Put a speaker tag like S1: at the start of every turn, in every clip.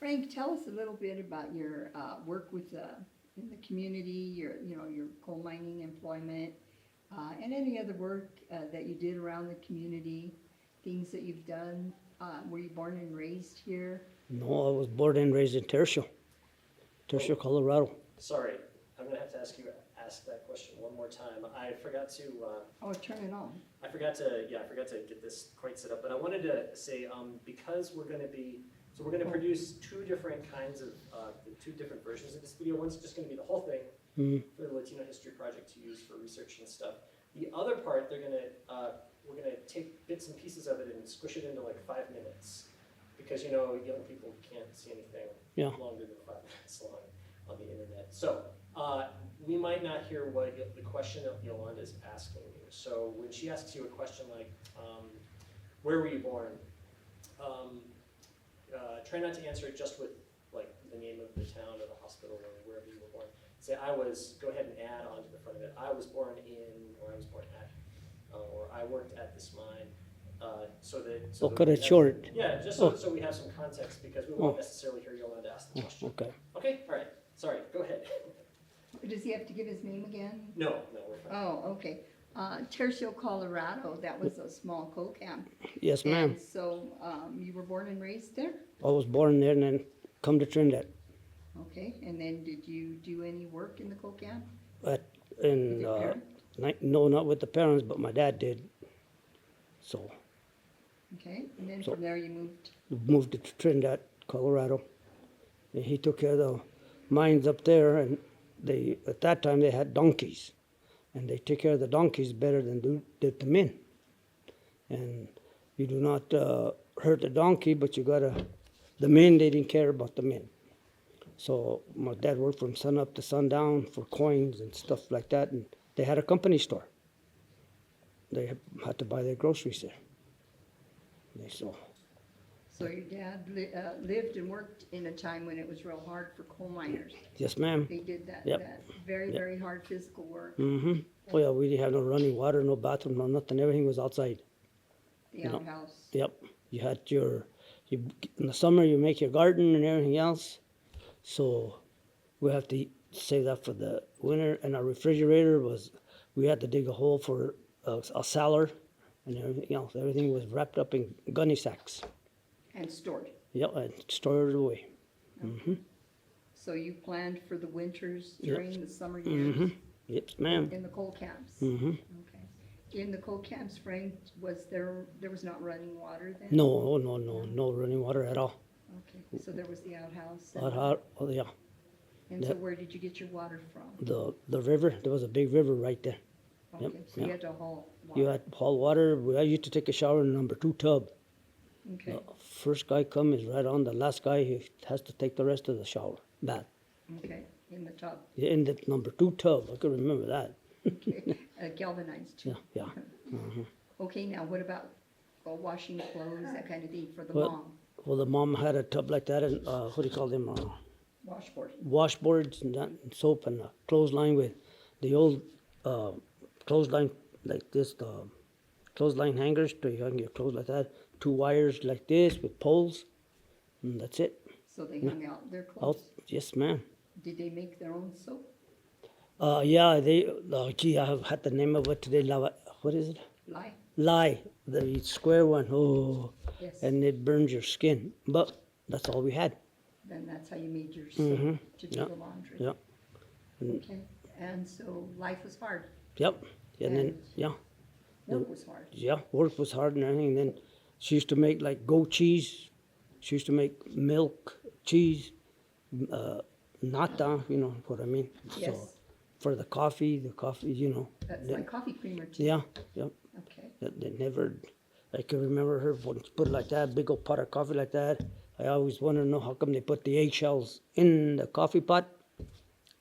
S1: Frank, tell us a little bit about your work with in the community, your coal mining employment, and any other work that you did around the community, things that you've done. Were you born and raised here?
S2: No, I was born and raised in Tercio, Colorado.
S3: Sorry, I'm gonna have to ask that question one more time. I forgot to,
S1: Oh, turn it on.
S3: I forgot to get this quite set up, but I wanted to say, because we're gonna produce two different kinds of, two different versions of this video. One's just gonna be the whole thing for the Latino History Project to use for research and stuff. The other part, we're gonna take bits and pieces of it and squish it into like 5 minutes. Because young people can't see anything longer than 5 minutes long on the internet. So we might not hear what the question that Yolanda is asking you. So when she asks you a question like, where were you born? Try not to answer it just with like the name of the town or the hospital or wherever you were born. Say go ahead and add on to the front of it. I was born in, or I was born at, or I worked at this mine. So
S2: Cut it short.
S3: Yeah, just so we have some context, because we won't necessarily hear Yolanda ask the question.
S2: Okay.
S3: Okay, all right. Sorry, go ahead.
S1: Does he have to give his name again?
S3: No, we're fine.
S1: Oh, okay. Tercio, Colorado, that was a small coal camp.
S2: Yes, ma'am.
S1: And so you were born and raised there?
S2: I was born there and then come to Trinidad.
S1: Okay, and then did you do any work in the coal camp?
S2: But
S1: With your parents?
S2: no, not with the parents, but my dad did. So
S1: Okay, and then
S2: So-
S1: from there you moved?
S2: we moved to Trinidad, Colorado. And he took care of the mines up there, and at that time they had donkeys, and they took care of the donkeys better than did the men. And you do not hurt the donkey, but the men, they didn't care about the men. So my dad worked from sun up to sundown for coins and stuff like that, and they had a company store. They had to buy their groceries there.
S1: So your dad lived and worked in a time when it was real hard for coal miners.
S2: Yes, ma'am.
S1: They did that
S2: Yep.
S1: very,
S2: Yep.
S1: very hard physical work,
S2: Oh yeah, we didn't have no running water, no bathroom, no nothing. Everything was outside.
S1: the outhouse.
S2: Yep. You had in the summer you make your garden and everything else. So we have to save that for the winter. And our refrigerator we had to dig a hole for a cellar and everything else. Everything was wrapped up in gunny sacks.
S1: And stored.
S2: Yep, and stored it away.
S1: So you planned for the winters
S2: Yep.
S1: during the summer years
S2: Yep, ma'am.
S1: in the coal camps?
S2: Mm-hmm.
S1: Okay. In the coal camps, Frank, there was not running water then?
S2: No running water at all.
S1: Okay, so there was the outhouse.
S2: Oh yeah,
S1: And so where did you get your water from?
S2: the river. There was a big river right there.
S1: Okay,
S2: Yep,
S1: so you
S2: yeah.
S1: had to haul water.
S2: You had to haul water. I used to take a shower in number 2 tub.
S1: Okay,
S2: The first guy come is right on. The last guy, he has to take the rest of the shower bath.
S1: okay, in the tub.
S2: In the number 2 tub. I could remember that.
S1: Okay, galvanized too.
S2: Yeah.
S1: Okay, now what about washing clothes, that kind of thing for the
S2: Well-
S1: mom?
S2: Well, the mom had a tub like that, and what do you call them?
S1: Washboard.
S2: Washboards and that, and soap, and a clothesline with the old clothesline like this, the clothesline hangers to hang your clothes like that. 2 wires like this with poles, and that's it.
S1: So they hung out their
S2: Out,
S1: clothes.
S2: yes, ma'am.
S1: Did they make their own soap?
S2: Yeah, gee, I have had the name of it today. What is it?
S1: Lye?
S2: The square one. Oh,
S1: Yes.
S2: and it burns your skin. But that's all we had.
S1: Then that's how you made your soap to do
S2: Yeah.
S1: the laundry.
S2: Yeah.
S1: Okay, and so life was hard.
S2: Yep. And then,
S1: And- Work was hard.
S2: work was hard and everything. Then she used to make like goat cheese. She used to make milk, cheese, nata, you know what I mean?
S1: Yes.
S2: So for the coffee,
S1: That's like coffee creamer too.
S2: yeah, yeah.
S1: Okay,
S2: They never, I can remember her once put it like that, big old pot of coffee like that. I always wanted to know how come they put the eggshells in the coffee pot.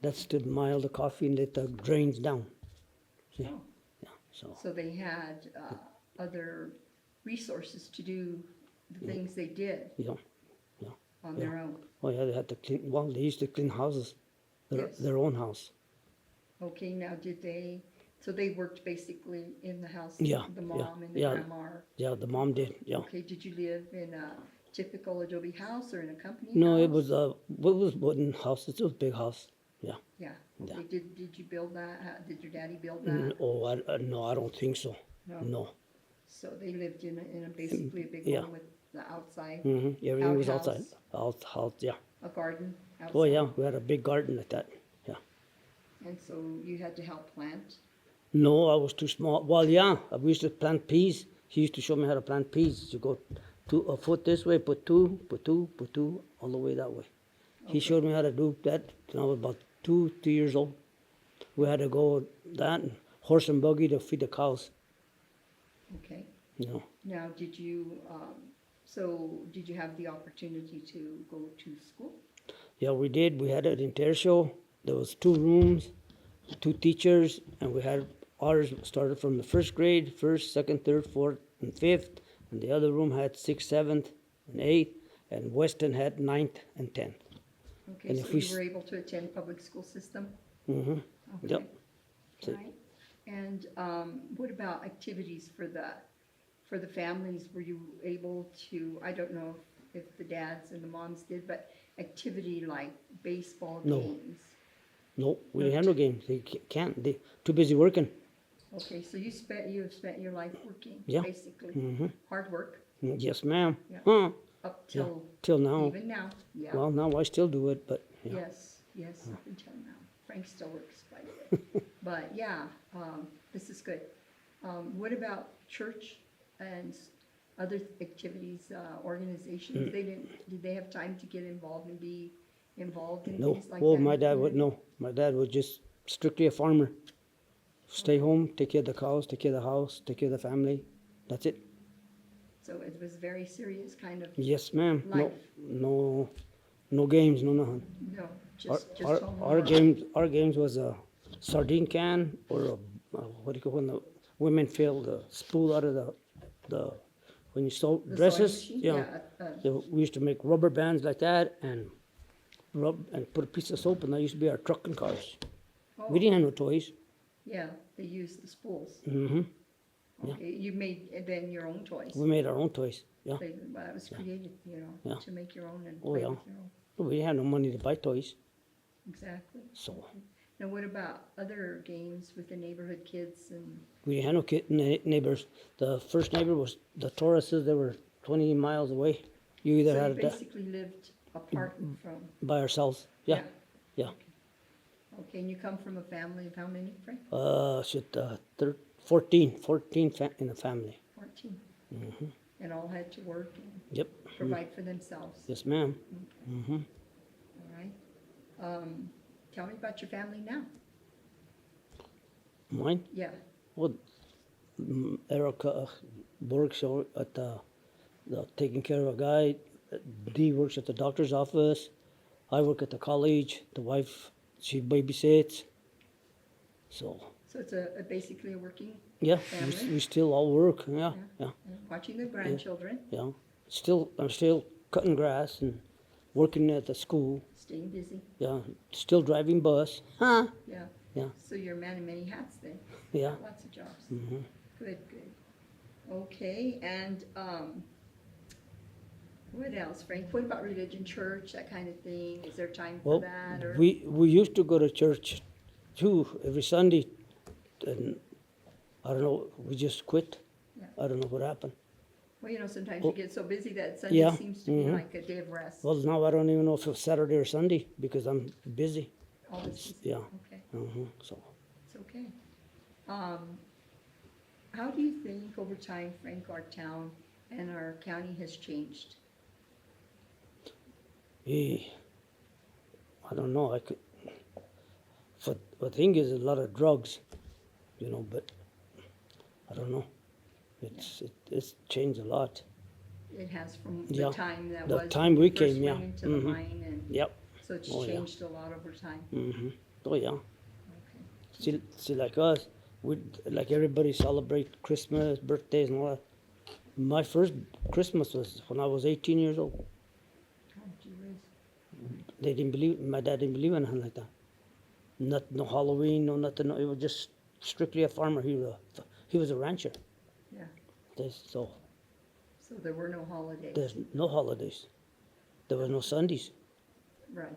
S2: That's to mild the coffee and let the drains down. See?
S1: Oh.
S2: Yeah, so,
S1: so they had other resources to do the things they did
S2: yeah.
S1: on their own.
S2: Oh yeah, they had to clean, well, they used to clean houses,
S1: Yes.
S2: their own house.
S1: Okay, now so they worked basically in the house?
S2: Yeah,
S1: The
S2: yeah,
S1: mom and the
S2: yeah.
S1: grandma?
S2: Yeah, the mom did, yeah.
S1: Okay, did you live in typical adobe house or in a company
S2: No,
S1: house?
S2: it was wooden house. It was a big house. Yeah.
S1: Yeah,
S2: Yeah.
S1: okay, did you build that? Did your daddy build
S2: Mm,
S1: that?
S2: oh, no, I don't think so. No.
S1: So they lived in a basically a big
S2: Yeah.
S1: home with the outside,
S2: Everything was outside.
S1: Outhouse.
S2: Out, yeah.
S1: a garden outside.
S2: Oh, yeah. We had a big garden like that. Yeah.
S1: And so you had to help plant?
S2: No, I was too small. Well, yeah, we used to plant peas. He used to show me how to plant peas. You go a foot this way, put two, all the way that way. He
S1: Okay.
S2: showed me how to do that when I was about 3 years old. We had to go that and horse and buggy to feed the cows.
S1: Okay.
S2: You know.
S1: Now, did you have the opportunity to go to school?
S2: Yeah, we did. We had it in Tercio. There was 2 rooms, 2 teachers, and we had ours started from the first grade, first, second, third, fourth, and fifth, and the other room had sixth, seventh, and eighth, and Weston had ninth and 10th.
S1: Okay,
S2: And
S1: so
S2: if we
S1: you were able to attend public school system?
S2: Mm-hmm.
S1: Okay.
S2: Yep. So-
S1: Right. And what about activities for the families? Were you able to, I don't know if the dads and the moms did, but activity like baseball
S2: No.
S1: games?
S2: No, we didn't have no games. They can't. They too busy working.
S1: Okay, so you have spent your life working,
S2: Yeah.
S1: basically.
S2: Mm-hmm.
S1: Hard work,
S2: Yes, ma'am.
S1: Yeah.
S2: Huh.
S1: up
S2: Yeah.
S1: till
S2: Till now.
S1: even now, yeah.
S2: Well, now I still do it, but yeah.
S1: Yes, up until now. Frank still works, by the way. But yeah, this is good. What about church and other activities, organizations? Did they have time to get involved and be involved in
S2: No.
S1: things like
S2: Oh,
S1: that?
S2: my dad would no. My dad was just strictly a farmer. Stay home, take care of the cows, take care of the house, take care of the family. That's it.
S1: So it was very serious kind of,
S2: Yes, ma'am.
S1: Life.
S2: No games, no nothing.
S1: no,
S2: Our,
S1: just
S2: our,
S1: home
S2: our
S1: work.
S2: games was a sardine can or what do you call when the women fill the spool out of the when you sew
S1: The
S2: dresses.
S1: sewing machine?
S2: Yeah. So we used to make rubber bands like that and rub and put a piece of soap, and that used to be our truck and cars.
S1: Oh,
S2: We didn't have no toys.
S1: yeah, they used the spools.
S2: Hmm. Yeah.
S1: Okay, you made then your own toys.
S2: We made our own toys. Yeah.
S1: Well, that was created,
S2: Yeah.
S1: to make your own and
S2: Oh,
S1: play
S2: yeah.
S1: with your own.
S2: We didn't have no money to buy toys.
S1: Exactly.
S2: So
S1: Now, what about other games with the neighborhood kids and,
S2: we didn't have no neighbors. The first neighbor was the Tauruses. They were 20 miles away. You either
S1: so
S2: had
S1: you
S2: it
S1: basically lived apart from?
S2: by ourselves. Yeah. Yeah.
S1: Okay, and you come from a family of how many, Frank?
S2: Shit, 14 in the family.
S1: 14.
S2: Hmm.
S1: And all had to work and
S2: Yep.
S1: provide for themselves?
S2: Yes, ma'am. Hmm.
S1: All right. Tell me about your family now.
S2: Mine?
S1: Yeah,
S2: Well, Erica works at the taking care of a guy. Dee works at the doctor's office. I work at the college. The wife, she babysits. So,
S1: so it's basically a working,
S2: yeah,
S1: Family?
S2: we still all work. Yeah, yeah,
S1: watching the grandchildren,
S2: yeah. I'm still cutting grass and working at the school.
S1: staying busy.
S2: Yeah, still driving bus. Huh?
S1: Yeah.
S2: Yeah.
S1: So you're a man of many hats then.
S2: Yeah.
S1: Lots of jobs.
S2: Hmm.
S1: Good. Okay, and what else, Frank? What about religion, church, that kind of thing? Is there time for
S2: Well,
S1: that? Or
S2: we used to go to church too every Sunday, and I don't know. We just quit.
S1: Yeah.
S2: I don't know what happened.
S1: well, sometimes
S2: Well,
S1: you get so busy that Sunday
S2: yeah,
S1: seems to be
S2: mhm.
S1: like a day of rest.
S2: Well, now I don't even know if it's Saturday or Sunday because I'm busy.
S1: Always busy.
S2: Yeah.
S1: Okay,
S2: So
S1: it's okay. How do you think over time, Frank, our town and our county has changed?
S2: I don't know. But the thing is, a lot of drugs, But I don't know. It's changed a lot.
S1: It has from
S2: Yeah,
S1: the time that
S2: the
S1: was.
S2: time
S1: when
S2: we
S1: first
S2: came, yeah.
S1: went into the
S2: Mhm.
S1: mine and,
S2: Yep.
S1: so it's
S2: Oh, yeah.
S1: changed a lot over time.
S2: Oh yeah.
S1: Okay.
S2: See, like us, we like everybody celebrate Christmas, birthdays, and all that. My first Christmas was when I was 18 years old.
S1: Oh, gee whiz.
S2: They didn't believe. My dad didn't believe in anything like that. No Halloween, no nothing. No, it was just strictly a farmer. He was a rancher.
S1: Yeah,
S2: So
S1: so So there were no holidays.
S2: There's no holidays. There was no Sundays.
S1: Right.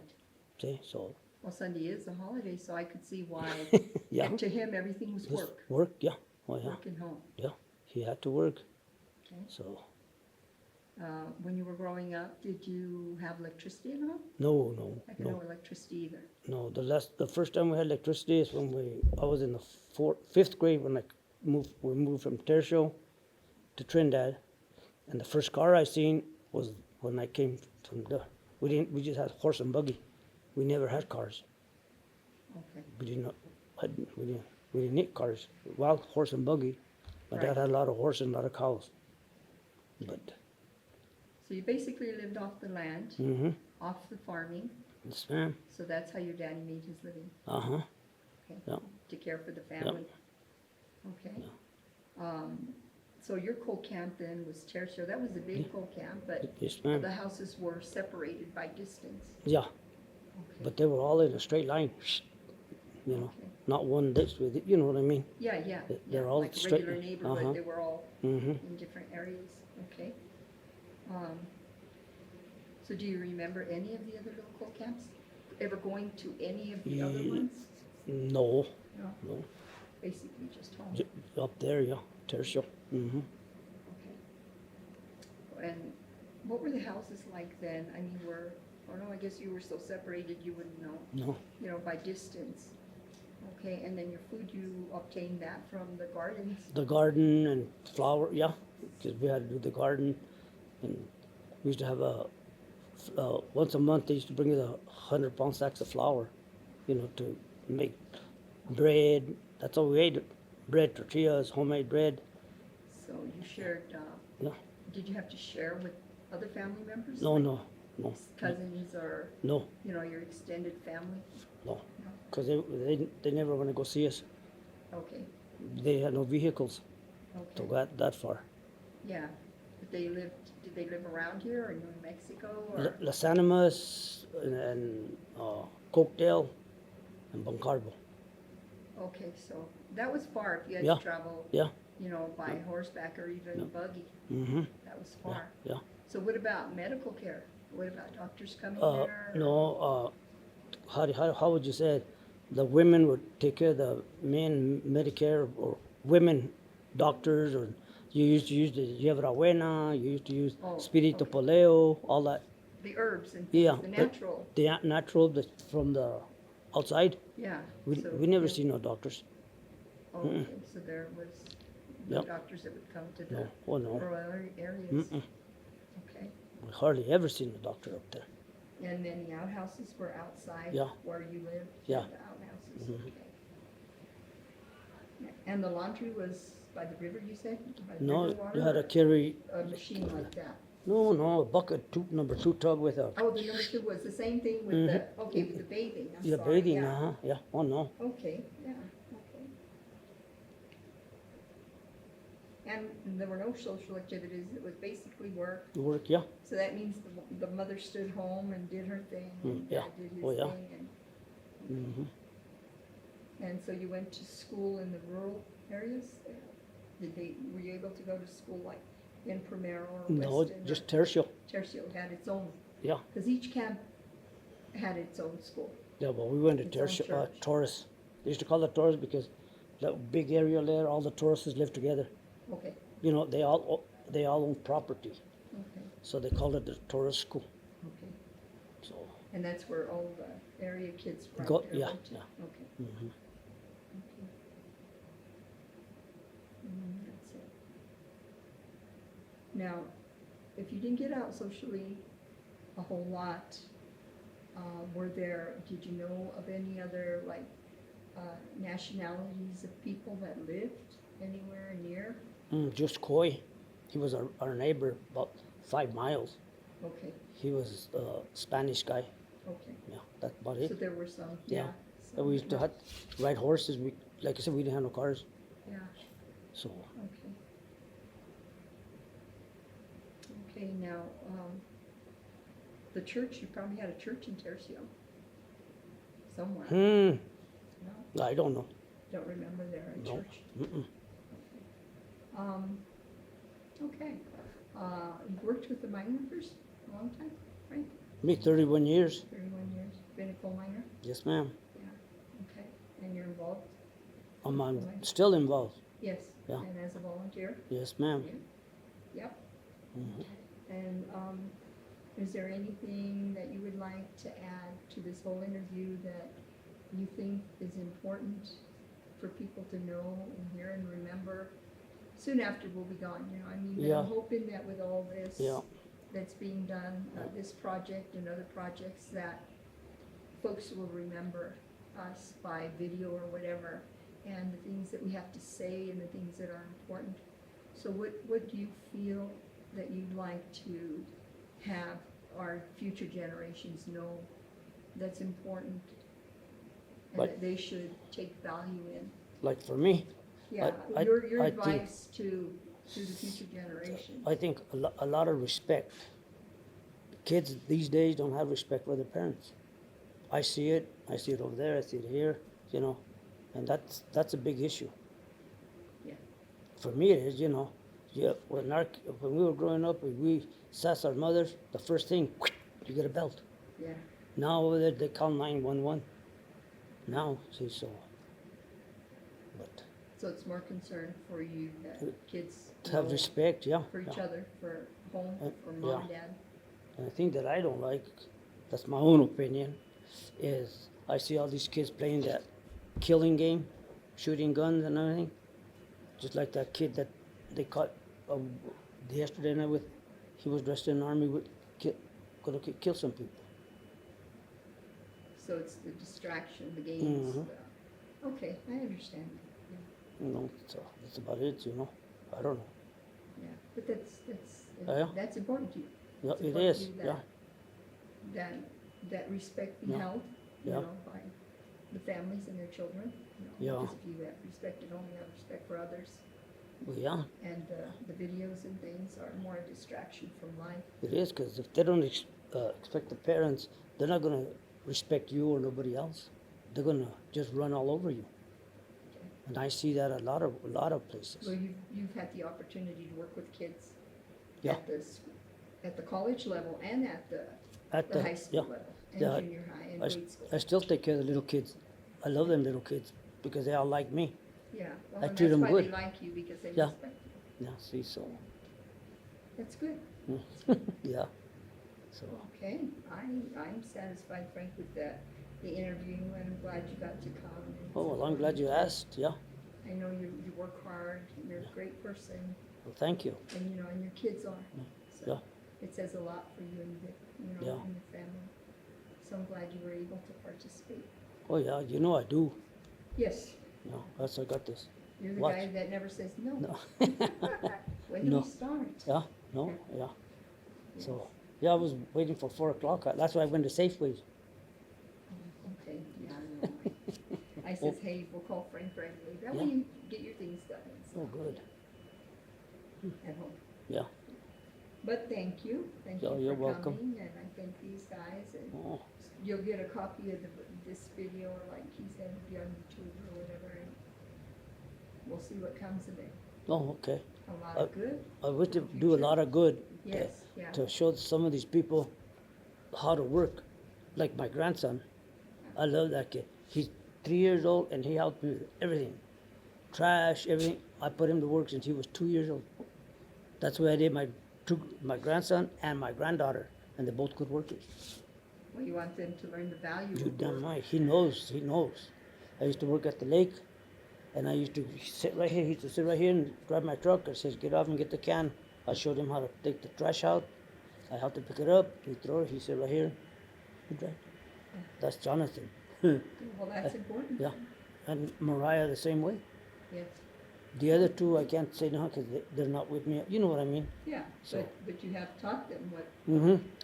S2: See, so
S1: Well, Sunday is a holiday, so I could see why.
S2: yeah,
S1: And to him, everything was
S2: just
S1: work.
S2: work. Yeah, oh yeah,
S1: Work and home.
S2: yeah. He had to work.
S1: Okay.
S2: So
S1: When you were growing up, did you have electricity at home?
S2: no,
S1: I had no electricity either.
S2: no. The first time we had electricity is when I was in the fifth grade when we moved from Tercio to Trinidad, and the first car I seen was when I came from the. We just had horse and buggy. We never had cars.
S1: Okay.
S2: We didn't need cars. Well, horse and buggy. My dad
S1: Right.
S2: had a lot of horses and a lot of cows. But
S1: So you basically lived off the land, off the farming.
S2: yes, ma'am.
S1: So that's how your daddy made his living.
S2: Uh-huh.
S1: Okay.
S2: Yeah.
S1: To care for the family. Okay. So your coal camp then was Tercio. That was a big coal camp, but
S2: Yes, ma'am.
S1: the houses were separated by distance.
S2: Yeah,
S1: Okay.
S2: but they were all in a straight line. You know,
S1: Okay.
S2: not one ditch with it. You know what I mean?
S1: Yeah.
S2: They're all
S1: like a
S2: straight-
S1: regular neighborhood.
S2: uh-huh.
S1: They were all
S2: Mm-hmm.
S1: in different areas. Okay. So do you remember any of the other little coal camps? Ever going to any of the other
S2: Ye-
S1: ones?
S2: No,
S1: No.
S2: no.
S1: Basically just home.
S2: Up there, yeah, Tercio. Mm-hmm.
S1: Okay. And what were the houses like then? I mean, I guess you were so separated you wouldn't know,
S2: No,
S1: by distance. Okay, and then your food, you obtained that from the gardens?
S2: the garden and flower, yeah, because we had to do the garden, and we used to have once a month they used to bring us 100-pound sacks of flour, to make bread. That's all we ate. Bread, tortillas, homemade bread.
S1: So you shared,
S2: Yeah.
S1: did you have to share with other family members?
S2: No,
S1: like
S2: no,
S1: Cousins or,
S2: no,
S1: your extended family?
S2: no, because they never want to go see us.
S1: Okay,
S2: They had no vehicles to
S1: okay,
S2: go that far.
S1: yeah. But did they live around here or in New Mexico or?
S2: Las Animas and Coakdale and Bancarbo.
S1: Okay, so that was far if you had
S2: Yeah.
S1: to travel,
S2: Yeah.
S1: by horseback or even buggy.
S2: Mm-hmm.
S1: That was far.
S2: Yeah.
S1: So what about medical care? What about doctors coming
S2: Uh,
S1: there?
S2: no, how would you say it? The women would take care of the men Medicare or women doctors, or you used to use the Yevra Buena, you used to use
S1: Oh,
S2: Spirito
S1: okay.
S2: Poleo, all that.
S1: The herbs and
S2: Yeah,
S1: things, the
S2: but-
S1: natural,
S2: The natural from the outside.
S1: yeah.
S2: We
S1: So,
S2: never
S1: yeah.
S2: see no doctors.
S1: Oh, okay, so there was no
S2: Yep.
S1: doctors that would come to
S2: No,
S1: the
S2: oh no.
S1: rural areas?
S2: Mm-mm.
S1: Okay.
S2: We hardly ever seen a doctor up there.
S1: And then the outhouses were outside
S2: Yeah.
S1: where you lived?
S2: Yeah.
S1: The outhouses,
S2: Mhm.
S1: okay. And the laundry was by the river, you said? By the
S2: No,
S1: river water,
S2: you had
S1: or
S2: to carry,
S1: a machine like that?
S2: no, a bucket, number 2 tub with a,
S1: Oh, the number 2 was the same thing with with the bathing, I'm
S2: yeah,
S1: sorry,
S2: bathing,
S1: yeah.
S2: yeah, oh no.
S1: Okay, yeah, okay. And there were no social activities, it was basically work,
S2: Work, yeah,
S1: so that means the mother stood home and did her thing, and
S2: yeah.
S1: dad did his
S2: Oh, yeah.
S1: thing,
S2: mm-hmm.
S1: and so you went to school in the rural areas? Were you able to go to school like in Primero or
S2: No,
S1: Weston?
S2: just Tercio,
S1: Tercio had its own,
S2: yeah.
S1: because each camp had its own school.
S2: Yeah, but we went to
S1: Its own
S2: Tercio,
S1: church.
S2: Taurus. They used to call it Taurus because that big area there, all the Tauruses live together.
S1: Okay,
S2: They all own property,
S1: okay,
S2: so they called it the Taurus school.
S1: okay.
S2: So,
S1: And that's where all the area kids right
S2: Go-
S1: there
S2: yeah,
S1: went to?
S2: yeah.
S1: Okay,
S2: mhm.
S1: okay. That's it. Now, if you didn't get out socially a whole lot, did you know of any other, nationalities of people that lived anywhere near?
S2: Just Coy, he was our neighbor, about 5 miles.
S1: Okay,
S2: He was a Spanish guy.
S1: okay.
S2: Yeah, that's about
S1: So
S2: it.
S1: there were some,
S2: Yeah.
S1: yeah.
S2: And we used to ride horses. Like I said, we didn't have no cars,
S1: Yeah,
S2: so
S1: okay. Okay, now, the church, you probably had a church in Tercio somewhere. No,
S2: I don't know.
S1: don't remember there a
S2: No.
S1: church.
S2: Mm-mm.
S1: Okay. You've worked with the mine workers a long time, right?
S2: Me, 31 years.
S1: 31 years. Been a coal miner?
S2: Yes, ma'am.
S1: Yeah. Okay. And you're involved?
S2: I'm still involved.
S1: Yes.
S2: Yeah.
S1: And as a volunteer?
S2: Yes, ma'am.
S1: Yeah. Yep.
S2: Mhm.
S1: And is there anything that you would like to add to this whole interview that you think is important for people to know and hear and remember? Soon after we'll be gone, you know, I mean,
S2: Yeah.
S1: I'm hoping that with all this
S2: Yeah.
S1: that's being done, this project and other projects, that folks will remember us by video or whatever, and the things that we have to say and the things that are important. So what do you feel that you'd like to have our future generations know that's important and
S2: Like-
S1: that they should take value in?
S2: Like for me,
S1: Yeah,
S2: I-
S1: your
S2: I think-
S1: advice to the future generations.
S2: I think a lot of respect. Kids these days don't have respect for their parents. I see it over there, I see it here, you know, and that's a big issue.
S1: Yeah.
S2: For me it is, you know. Yeah, when we were growing up, we sass our mothers, the first thing, you get a belt.
S1: Yeah,
S2: Now over there, they call 911. Now, see, so. But
S1: so it's more concern for you that kids
S2: to have
S1: know
S2: respect, yeah.
S1: for each
S2: yeah.
S1: other, for home, for
S2: yeah.
S1: mom and dad.
S2: And the thing that I don't like, that's my own opinion, is I see all these kids playing that killing game, shooting guns and everything. Just like that kid that they caught yesterday night with, he was dressed in the army with, gonna kill some people.
S1: So it's the distraction, the games.
S2: Mhm.
S1: Okay, I understand. Yeah,
S2: You know, so that's about it, you know. I don't know.
S1: yeah, but
S2: Yeah.
S1: that's important to you.
S2: Yeah,
S1: It's
S2: it
S1: important
S2: is,
S1: to you
S2: yeah.
S1: That respect be
S2: Yeah.
S1: held, you
S2: Yeah.
S1: know, by the families and their children. You know,
S2: Yeah.
S1: Because if you have respect and only have respect for others,
S2: Well, yeah,
S1: and the videos and things are more a distraction from life.
S2: it is, because if they don't expect the parents, they're not gonna respect you or nobody else. They're gonna just run all over you.
S1: Okay.
S2: And I see that a lot of places.
S1: Well, you've had the opportunity to work with kids
S2: Yeah.
S1: at the college level and at the
S2: At
S1: high school
S2: yeah,
S1: level, and
S2: yeah,
S1: junior high and
S2: I,
S1: grade school.
S2: I still take care of the little kids. I love them little kids because they all like me.
S1: Yeah, well,
S2: I
S1: and
S2: treat
S1: that's
S2: 'em
S1: why
S2: good.
S1: they like you, because they
S2: Yeah.
S1: respect you.
S2: Yeah, see, so
S1: That's good.
S2: yeah, so
S1: Okay, I'm satisfied, Frank, with the interview, and I'm glad you got to come. and
S2: oh well, I'm glad you asked. Yeah,
S1: I know you work hard, you're a great person,
S2: well, thank you.
S1: and you know, and your kids are. So
S2: Yeah.
S1: it says a lot for you and
S2: Yeah.
S1: and your family. So I'm glad you were able to participate.
S2: Oh yeah, you know I do.
S1: Yes,
S2: No, that's I got this.
S1: you're the
S2: Watch.
S1: guy that never says no.
S2: No.
S1: When do
S2: No.
S1: we start?
S2: Yeah, no, yeah. So yeah, I was waiting for 4 o'clock. That's why I went to Safeway.
S1: Okay, yeah, I know. I says, hey, we'll call Frank regularly, that way
S2: Yeah.
S1: you get your things done and
S2: Oh,
S1: stuff
S2: good.
S1: at home.
S2: Yeah.
S1: But thank you
S2: Yeah,
S1: for
S2: you're welcome.
S1: coming, and I thank these guys, and
S2: Oh,
S1: you'll get a copy of this video, or like he said, it'll be on YouTube or whatever, and we'll see what comes of it.
S2: oh, okay.
S1: A lot of good,
S2: I wish to do a lot of good
S1: yes, yeah,
S2: to show some of these people how to work. Like my grandson, I love that kid. He's 3 years old and he helped me with everything. Trash, everything. I put him to work since he was 2 years old. That's why I did my grandson and my granddaughter, and they're both good workers.
S1: well, you want them to learn the value
S2: You
S1: of
S2: damn
S1: work.
S2: right. He knows. I used to work at the lake, and I used to sit right here. He used to sit right here and drive my truck. I says, get off and get the can. I showed him how to take the trash out. I helped him pick it up. He throw it. He sit right here. He drive. That's Jonathan.
S1: Well, that's important.
S2: Yeah. And Mariah the same way.
S1: Yes,
S2: The other two I can't say now because they're not with me. You know what I mean?
S1: yeah,
S2: So-
S1: but you have taught them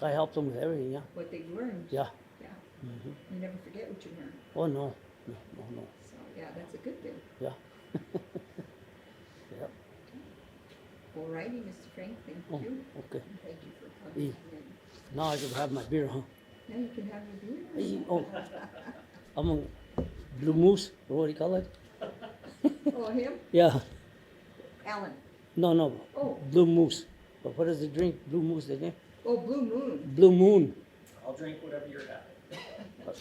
S2: I helped them with everything. Yeah.
S1: what they've learned.
S2: Yeah.
S1: Yeah,
S2: hmm
S1: you never forget what you learn,
S2: Oh no. No.
S1: so, yeah, that's a good thing.
S2: Yeah. Yeah.
S1: All righty, Mr. Frank, thank
S2: Oh,
S1: you.
S2: okay.
S1: And thank you for coming.
S2: Yeah.
S1: And
S2: Now I can have my beer, huh?
S1: now you can have your beer.
S2: Hey, oh, I'm a blue moose, or what do you call it?
S1: Oh, him?
S2: Yeah,
S1: Alan.
S2: no,
S1: Oh.
S2: blue moose. But what does it drink? Blue Moose, didn't it?
S1: Oh, Blue Moon.
S2: Blue Moon.
S3: I'll drink whatever you're having.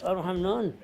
S2: I don't have none.